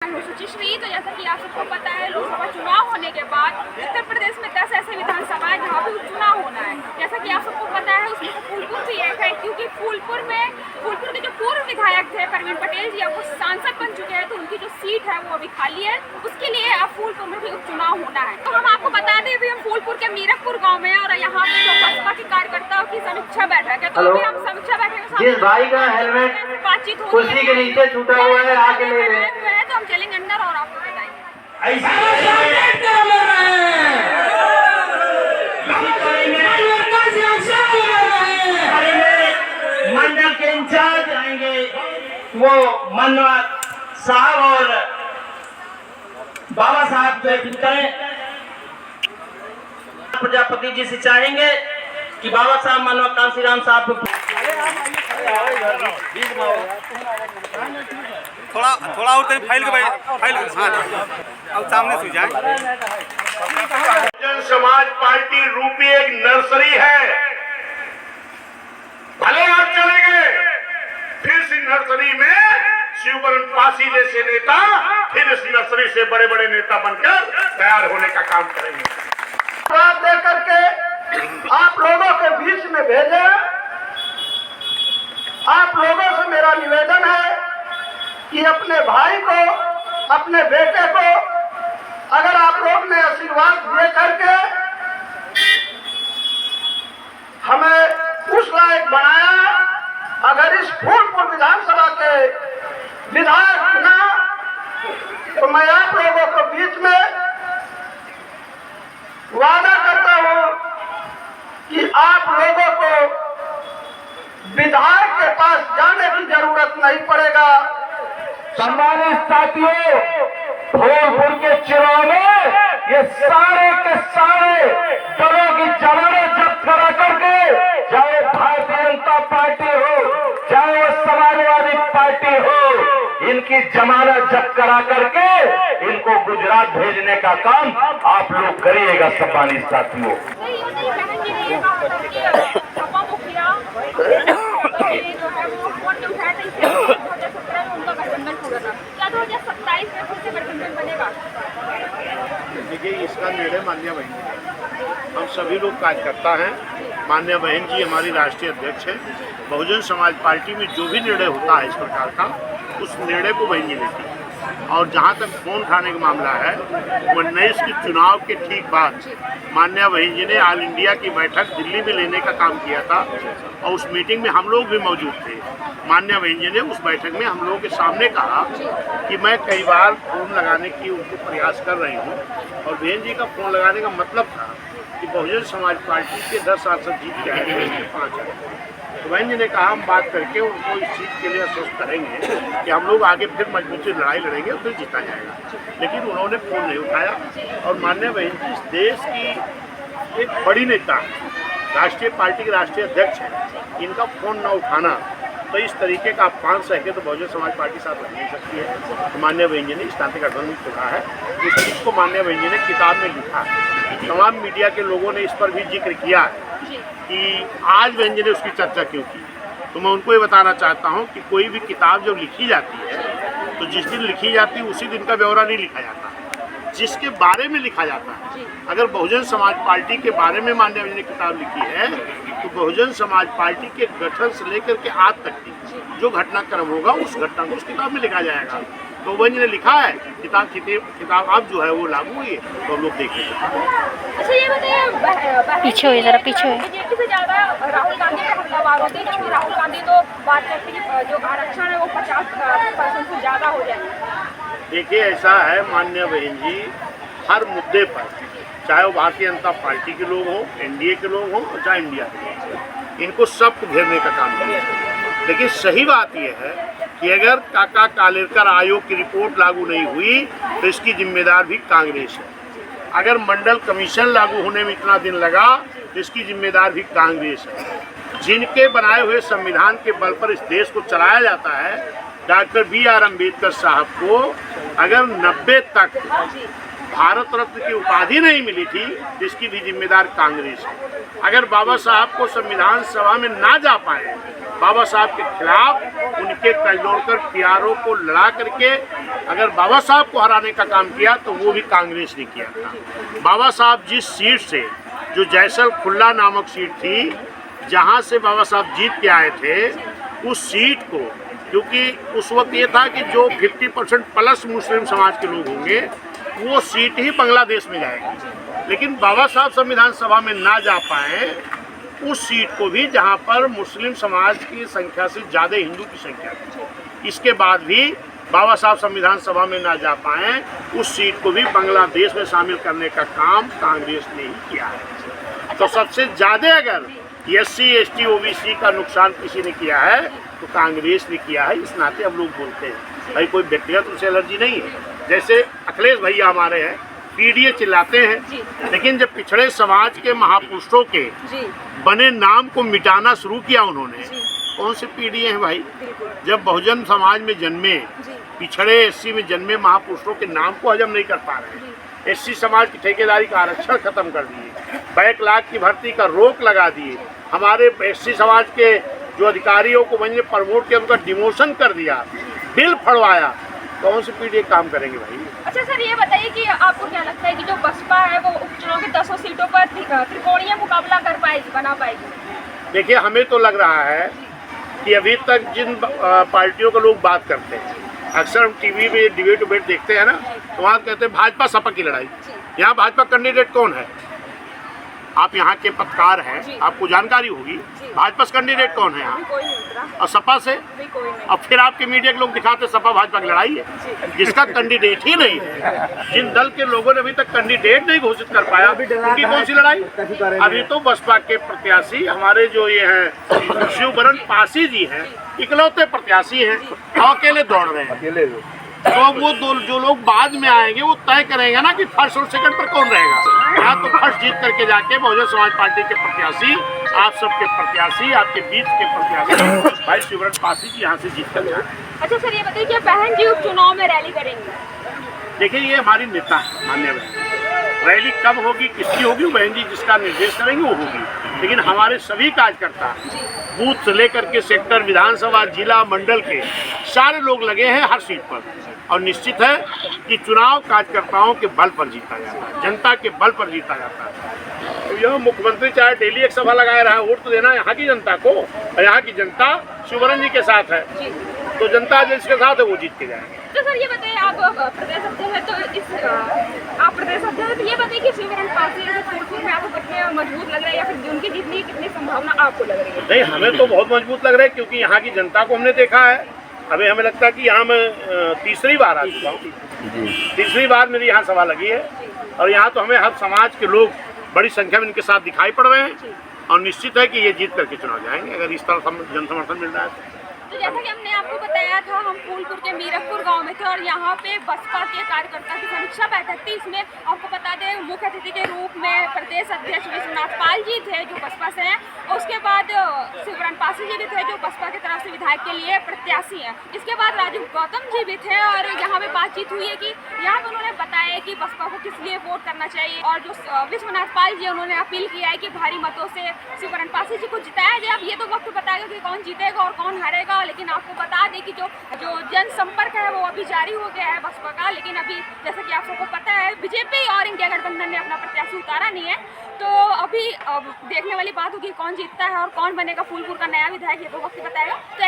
सुचिश्री, तो जैसा कि आप सबको पता है, लोकसभा चुनाव होने के बाद उत्तर प्रदेश में 10 ऐसे विधानसभा है जहाँ पे उपचुनाव होना है। जैसा कि आप सबको पता है, उसमें से फूलपुर भी एक है, क्योंकि फूलपुर के जो पूर्व विधायक थे परवीन पटेल जी, अब वो सांसद बन चुके हैं, तो उनकी जो सीट है वो अभी खाली है। उसके लिए अब फूलपुर में भी उपचुनाव होना है। तो हम आपको बता दें, अभी हम फूलपुर के मीरकपुर गाँव में, और यहाँ पे जो बसपा के कार्यकर्ताओं की समीक्षा बैठक है, तो अभी हम समीक्षा बैठक में जिस भाई का हेलमेट बातचीत हो कुर्सी के नीचे छूटा हुआ है, आके ले लें। तो हम चलेंगे अंदर और आपको बताएंगे। मंडल के इंचार्ज आएंगे, वो मनोहर साहब और बाबा साहब जो करें। प्रजापति जी से चाहेंगे कि बाबा साहब मनोहर कांसीराम साहब को थोड़ा और फाइल के फाइल अब सामने से जाए। बहुजन समाज पार्टी रूपी एक नर्सरी है। भले आप चले गए, फिर इस नर्सरी में शिवबरन पासी जैसे नेता फिर इस नर्सरी से बड़े बड़े नेता बनकर तैयार होने का काम करेंगे। बात दे करके आप लोगों के बीच में भेजे। आप लोगों से मेरा निवेदन है कि अपने भाई को, अपने बेटे को अगर आप लोग ने आशीर्वाद दे करके हमें उस लायक बनाया, अगर इस फूलपुर विधानसभा के विधायक चुना, तो मैं आप लोगों के बीच में वादा करता हूं कि आप लोगों को विधायक के पास जाने की जरूरत नहीं पड़ेगा। सम्मानित साथियों, फूलपुर के चुनाव में ये सारे के सारे दलों की जमानत जब्त करा करके, चाहे भारतीय जनता पार्टी हो, चाहे वो समाजवादी पार्टी हो, इनकी जमानत जब्त करा करके इनको गुजरात भेजने का काम आप लोग करिएगा। सम्मानित साथियों, देखिए, इसका निर्णय माननीय बहन जी, हम सभी लोग कार्यकर्ता हैं। माननीय बहन जी हमारी राष्ट्रीय अध्यक्ष है। बहुजन समाज पार्टी में जो भी निर्णय होता है इस प्रकार का, उस निर्णय को बहन जी लेती है। और जहाँ तक फोन उठाने का मामला है, 19 के चुनाव के ठीक बाद माननीय बहन जी ने ऑल इंडिया की बैठक दिल्ली में लेने का काम किया था, और उस मीटिंग में हम लोग भी मौजूद थे। माननीय बहन जी ने उस बैठक में हम लोगों के सामने कहा कि मैं कई बार फोन लगाने की उनको प्रयास कर रही हूँ, और बहन जी का फोन लगाने का मतलब था कि बहुजन समाज पार्टी के 10 सांसद जीत के आए थे, उसके 5 आए। तो बहन जी ने कहा हम बात करके उनको इस चीज़ के लिए आश्वस्त करेंगे कि हम लोग आगे फिर मजबूती से लड़ाई लड़ेंगे और फिर जीता जाएगा। लेकिन उन्होंने फोन नहीं उठाया। और माननीय बहन जी इस देश की एक बड़ी नेता, राष्ट्रीय पार्टी के राष्ट्रीय अध्यक्ष हैं, इनका फोन न उठाना, तो इस तरीके का अपमान सह के तो बहुजन समाज पार्टी साथ रह नहीं सकती है। तो माननीय बहन जी ने इस नाते गठबंधन चुना है। इस चीज़ को माननीय बहन जी ने किताब में लिखा है। तमाम मीडिया के लोगों ने इस पर भी जिक्र किया है कि आज बहन जी ने उसकी चर्चा क्यों की। तो मैं उनको ये बताना चाहता हूँ कि कोई भी किताब जब लिखी जाती है, तो जिस दिन लिखी जाती है उसी दिन का ब्यौरा नहीं लिखा जाता, जिसके बारे में लिखा जाता है। अगर बहुजन समाज पार्टी के बारे में माननीय बहन जी ने किताब लिखी है, तो बहुजन समाज पार्टी के गठन से लेकर के आज तक की जो घटनाक्रम होगा, उस घटना को उस किताब में लिखा जाएगा। तो बहन जी ने लिखा है, किताब अब जो है वो लागू हुई है, तो हम लोग देखेंगे। अच्छा, ये बताइए, पीछे हुए, जरा पीछे हुए। बीजेपी से ज्यादा राहुल गांधी पे हमलावर होते हैं, क्योंकि राहुल गांधी तो बात करते हैं जो आरक्षण है वो 50% से ज्यादा हो जाए। देखिए, ऐसा है माननीय बहन जी, हर मुद्दे पर, चाहे वो भारतीय जनता पार्टी के लोग हों, एनडीए के लोग हों, और चाहे इंडिया के लोग हों, इनको सबको घेरने का काम किया है। लेकिन सही बात यह है कि अगर काका कालेलकर आयोग की रिपोर्ट लागू नहीं हुई, तो इसकी जिम्मेदार भी कांग्रेस है। अगर मंडल कमीशन लागू होने में इतना दिन लगा, तो इसकी जिम्मेदार भी कांग्रेस है। जिनके बनाए हुए संविधान के बल पर इस देश को चलाया जाता है, डॉक्टर BR अम्बेडकर साहब को अगर 90 तक भारत रत्न की उपाधि नहीं मिली थी, इसकी भी जिम्मेदार कांग्रेस है। अगर बाबा साहब को संविधान सभा में ना जा पाए, बाबा साहब के खिलाफ उनके तजोड़कर प्यारों को लड़ा करके अगर बाबा साहब को हराने का काम किया तो वो भी कांग्रेस ने किया था। बाबा साहब जिस सीट से, जो जैसल खुल्ला नामक सीट थी, जहाँ से बाबा साहब जीत के आए थे, उस सीट को, क्योंकि उस वक्त ये था कि जो 50% प्लस मुस्लिम समाज के लोग होंगे वो सीट ही बांग्लादेश में जाएगी, लेकिन बाबा साहब संविधान सभा में ना जा पाए उस सीट को भी, जहां पर मुस्लिम समाज की संख्या से ज़्यादा हिंदू की संख्या थी, इसके बाद भी बाबा साहब संविधान सभा में ना जा पाए, उस सीट को भी बांग्लादेश में शामिल करने का काम कांग्रेस ने ही किया है। तो सबसे ज़्यादा अगर SC ST OBC का नुकसान किसी ने किया है तो कांग्रेस ने किया है। इस नाते हम लोग बोलते हैं, भाई कोई व्यक्तिगत उनसे एलर्जी नहीं है। जैसे अखिलेश भैया हमारे हैं, PDA चिल्लाते हैं, लेकिन जब पिछड़े समाज के महापुरुषों के बने नाम को मिटाना शुरू किया उन्होंने, कौन से PDA हैं भाई? जब बहुजन समाज में जन्मे, पिछड़े SC में जन्मे महापुरुषों के नाम को हजम नहीं कर पा रहे, SC समाज की ठेकेदारी का आरक्षण खत्म कर दिए, बैकलॉग की भर्ती का रोक लगा दिए, हमारे SC समाज के जो अधिकारियों को वहीं प्रमोट किया उनका डिमोशन कर दिया, बिल फड़वाया, कौन से PDA काम करेंगे भाई? अच्छा सर, ये बताइए कि आपको क्या लगता है कि जो बसपा है वो उपचुनाव की 10 सीटों पर त्रिकोणीय मुकाबला कर पाएगी, बना पाएगी? देखिए, हमें तो लग रहा है कि अभी तक जिन पार्टियों के लोग बात करते हैं, अक्सर हम TV में डिबेट देखते हैं ना, तो वहाँ कहते हैं भाजपा सपा की लड़ाई। यहाँ भाजपा कैंडिडेट कौन है? आप यहाँ के पत्रकार हैं, आपको जानकारी होगी, भाजपा से कैंडिडेट कौन है यहाँ? और सपा से? और फिर आपके मीडिया के लोग दिखाते सपा भाजपा की लड़ाई है, जिसका कैंडिडेट ही नहीं है। जिन दल के लोगों ने अभी तक कैंडिडेट नहीं घोषित कर पाया, उनकी कौन सी लड़ाई? अभी तो बसपा के प्रत्याशी हमारे जो ये हैं शिवबरन पासी जी हैं, इकलौते प्रत्याशी हैं, अकेले दौड़ रहे हैं। तो वो जो लोग बाद में आएंगे वो तय करेंगे ना कि फर्स्ट और सेकंड पर कौन रहेगा। यहाँ तो फर्स्ट जीत करके जाके बहुजन समाज पार्टी के प्रत्याशी, आप सबके प्रत्याशी, आपके बीच के प्रत्याशी भाई शिवरन पासी जी यहाँ से जीत कर जाए। अच्छा सर, ये बताइए कि बहन जी उपचुनाव में रैली करेंगे? देखिए, ये हमारी नेता है मान्य बहन, रैली कब होगी, किसकी होगी, बहन जी जिसका निर्देश करेंगे वो होगी, लेकिन हमारे सभी कार्यकर्ता बूथ से लेकर के सेक्टर, विधानसभा, जिला, मंडल के सारे लोग लगे हैं हर सीट पर, और निश्चित है कि चुनाव कार्यकर्ताओं के बल पर जीता जाता है, जनता के बल पर जीता जाता है। तो यह मुख्यमंत्री चाहे डेली एक सभा लगाए रहा, वोट तो देना यहाँ की जनता को, और यहाँ की जनता शिवरन जी के साथ है, तो जनता जिसके साथ है वो जीत के जाएंगे। तो सर ये बताइए, आप प्रदेश अध्यक्ष हैं, तो आप प्रदेश अध्यक्ष हैं, तो ये बताइए कि शिवरन पासी फूलपुर में आपको कितने मजबूत लग रहा है, या फिर उनकी जीतने की कितनी संभावना आपको लग रही है? नहीं, हमें तो बहुत मजबूत लग रहा है, क्योंकि यहाँ की जनता को हमने देखा है। अभी हमें लगता है कि यहाँ मैं तीसरी बार आ चुका हूँ, तीसरी बार मेरी यहाँ सभा लगी है, और यहाँ तो हमें हर समाज के लोग बड़ी संख्या में इनके साथ दिखाई पड़ रहे हैं, और निश्चित है कि ये जीत करके चुनाव जाएंगे अगर इस तरह जन समर्थन मिल रहा है। तो जैसा कि हमने आपको बताया था, हम फूलपुर के मीरकपुर गांव में थे और यहाँ पे बसपा के कार्यकर्ता की समीक्षा बैठक थी। इसमें आपको बता दें, मुख्य अतिथि के रूप में प्रदेश अध्यक्ष विश्वनाथ पाल जी थे जो बसपा से हैं, और उसके बाद शिवरन पासी जी भी थे जो बसपा की तरफ से विधायक के लिए प्रत्याशी हैं। इसके बाद राजीव गौतम जी भी थे, और यहाँ पे बातचीत हुई है कि यहाँ पे उन्होंने बताया कि बसपा को किस लिए वोट करना चाहिए, और जो विश्वनाथ पाल जी उन्होंने अपील किया है कि भारी मतों से शिवरन पासी जी को जिताया जाए। अब ये तो वक्त बताएगा कि कौन जीतेगा और कौन हारेगा, लेकिन आपको बता दें कि जो जनसंपर्क है वो अभी जारी हो गया है बसपा का, लेकिन अभी जैसा कि आप सबको पता है बीजेपी और इंडिया गठबंधन ने अपना प्रत्याशी उतारा नहीं है, तो अभी देखने वाली बात होगी कौन जीतता है और कौन बनेगा फूलपुर का नया विधायक, ये तो वक्त बताएगा।